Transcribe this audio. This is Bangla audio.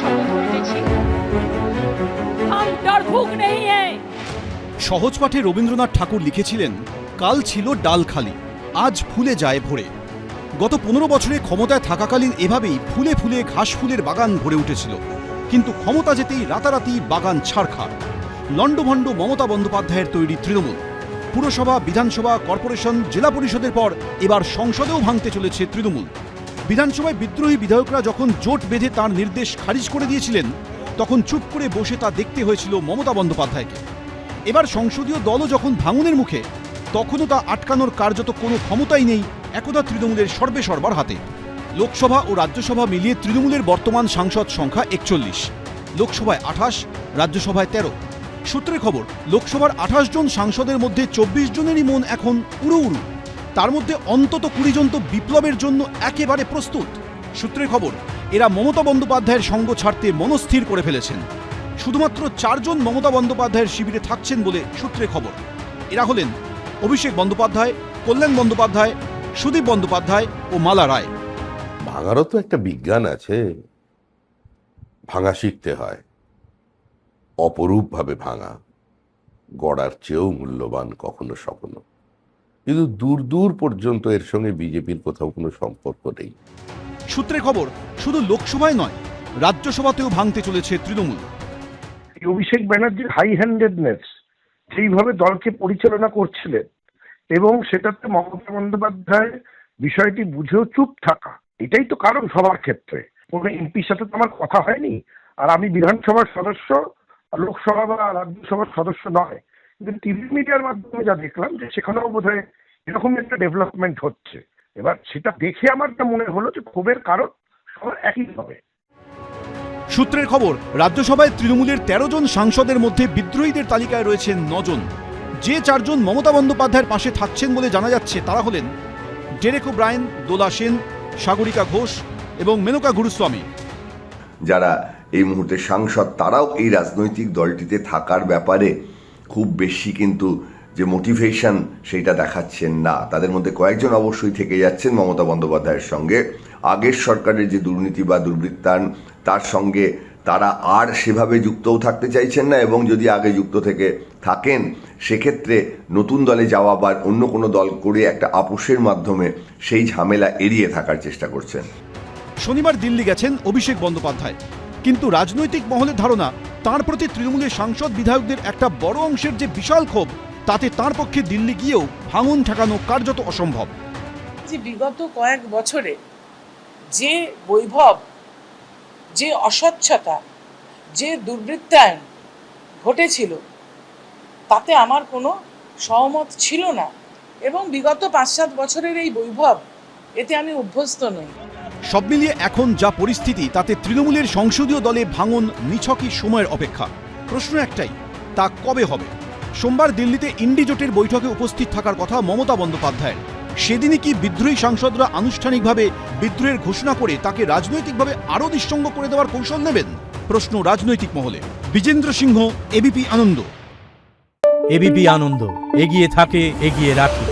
শপথ করিতেছি। हम डरपोक नहीं है। সহজ পাঠে রবীন্দ্রনাথ ঠাকুর লিখেছিলেন, কাল ছিল ডালখালি, আজ ফুলে যায় ভরে। গত 15 বছরে ক্ষমতায় থাকাকালীন এভাবেই ফুলে ফুলে ঘাস ফুলের বাগান ভরে উঠেছিল, কিন্তু ক্ষমতা যেতেই রাতারাতি বাগান ছাড়খাড়। লণ্ডভণ্ড মমতা বন্দ্যোপাধ্যায়ের তৈরি তৃণমূল পুরসভা, বিধানসভা, কর্পোরেশন, জেলা পরিষদের পর এবার সংসদেও ভাঙতে চলেছে তৃণমূল। বিধানসভায় বিদ্রোহী বিধায়করা যখন জোট বেঁধে তার নির্দেশ খারিজ করে দিয়েছিলেন, তখন চুপ করে বসে তা দেখতে হয়েছিল মমতা বন্দ্যোপাধ্যায়কে। এবার সংসদীয় দলও যখন ভাঙনের মুখে, তখনও তা আটকানোর কার্যত কোনো ক্ষমতাই নেই একদা তৃণমূলের সর্বেসর্বার হাতে। লোকসভা ও রাজ্যসভা মিলিয়ে তৃণমূলের বর্তমান সাংসদ সংখ্যা 41, লোকসভায় 28, রাজ্যসভায় 13। সূত্রের খবর, লোকসভার 28 জন সাংসদের মধ্যে 24 জনেরই মন এখন উড়ু উড়ু। তার মধ্যে অন্তত 20 জন তো বিপ্লবের জন্য একেবারে প্রস্তুত। সূত্রের খবর, এরা মমতা বন্দ্যোপাধ্যায়ের সঙ্গ ছাড়তে মনস্থির করে ফেলেছেন। শুধুমাত্র 4 জন মমতা বন্দ্যোপাধ্যায়ের শিবিরে থাকছেন বলে সূত্রে খবর। এরা হলেন অভিষেক বন্দ্যোপাধ্যায়, কল্যাণ বন্দ্যোপাধ্যায়, সুদীপ বন্দ্যোপাধ্যায় ও মালা রায়। ভাঙারও তো একটা বিজ্ঞান আছে, ভাঙা শিখতে হয়, অপরূপভাবে ভাঙা, গড়ার চেয়েও মূল্যবান কখনো স্বপ্ন। কিন্তু দূর দূর পর্যন্ত এর সঙ্গে বিজেপির কোথাও কোনো সম্পর্ক নেই। সূত্রের খবর, শুধু লোকসভায় নয়, রাজ্যসভাতেও ভাঙতে চলেছে তৃণমূল। অভিষেক ব্যানার্জির হাই হ্যান্ডেডনেস যেইভাবে দলকে পরিচালনা করছিলেন, এবং সেটাতে মমতা বন্দ্যোপাধ্যায় বিষয়টি বুঝেও চুপ থাকা, এটাই তো কারণ সবার ক্ষেত্রে। কোনো এমপির সাথে তো আমার কথা হয়নি, আর আমি বিধানসভার সদস্য, লোকসভা বা রাজ্যসভার সদস্য নয়, কিন্তু টিভি মিডিয়ার মাধ্যমে যা দেখলাম যে সেখানেও বোধহয় এরকম একটা ডেভেলপমেন্ট হচ্ছে। এবার সেটা দেখে আমার যা মনে হলো যে ক্ষোভের কারণ সবার একই হবে। সূত্রের খবর, রাজ্যসভায় তৃণমূলের 13 জন সাংসদের মধ্যে বিদ্রোহীদের তালিকায় রয়েছেন 9 জন। যে 4 জন মমতা বন্দ্যোপাধ্যায়ের পাশে থাকছেন বলে জানা যাচ্ছে তারা হলেন ডেরেক ওব্রায়েন, দোলা সেন, সাগরিকা ঘোষ এবং মেনকা গুরুস্বামী। যারা এই মুহূর্তে সাংসদ, তারাও এই রাজনৈতিক দলটিতে থাকার ব্যাপারে খুব বেশি কিন্তু যে মোটিভেশন সেইটা দেখাচ্ছেন না। তাদের মধ্যে কয়েকজন অবশ্যই থেকে যাচ্ছেন মমতা বন্দ্যোপাধ্যায়ের সঙ্গে। আগের সরকারের যে দুর্নীতি বা দুর্বৃত্তায়ন, তার সঙ্গে তারা আর সেভাবে যুক্তও থাকতে চাইছেন না, এবং যদি আগে যুক্ত থেকে থাকেন সেক্ষেত্রে নতুন দলে যাওয়া বা অন্য কোনো দল করে একটা আপোষের মাধ্যমে সেই ঝামেলা এড়িয়ে থাকার চেষ্টা করছেন। শনিবার দিল্লি গেছেন অভিষেক বন্দ্যোপাধ্যায়, কিন্তু রাজনৈতিক মহলের ধারণা তাঁর প্রতি তৃণমূলের সাংসদ বিধায়কদের একটা বড় অংশের যে বিশাল ক্ষোভ, তাতে তাঁর পক্ষে দিল্লি গিয়েও ভাঙন ঠেকানো কার্যত অসম্ভব। যে বিগত কয়েক বছরে যে বৈভব, যে অস্বচ্ছতা, যে দুর্বৃত্তায়ন ঘটেছিল, তাতে আমার কোনো সহমত ছিল না, এবং বিগত 5-7 বছরের এই বৈভব, এতে আমি অভ্যস্ত নই। সব মিলিয়ে এখন যা পরিস্থিতি, তাতে তৃণমূলের সংসদীয় দলে ভাঙন নিছকই সময়ের অপেক্ষা। প্রশ্ন একটাই, তা কবে হবে? সোমবার দিল্লিতে ইন্ডি জোটের বৈঠকে উপস্থিত থাকার কথা মমতা বন্দ্যোপাধ্যায়ের। সেদিনই কি বিদ্রোহী সাংসদরা আনুষ্ঠানিকভাবে বিদ্রোহের ঘোষণা করে তাকে রাজনৈতিকভাবে আরও নিঃসঙ্গ করে দেওয়ার কৌশল নেবেন? প্রশ্ন রাজনৈতিক মহলে। বিজেন্দ্র সিংহ, এবিপি আনন্দ। এবিপি আনন্দ, এগিয়ে থাকে, এগিয়ে রাখে।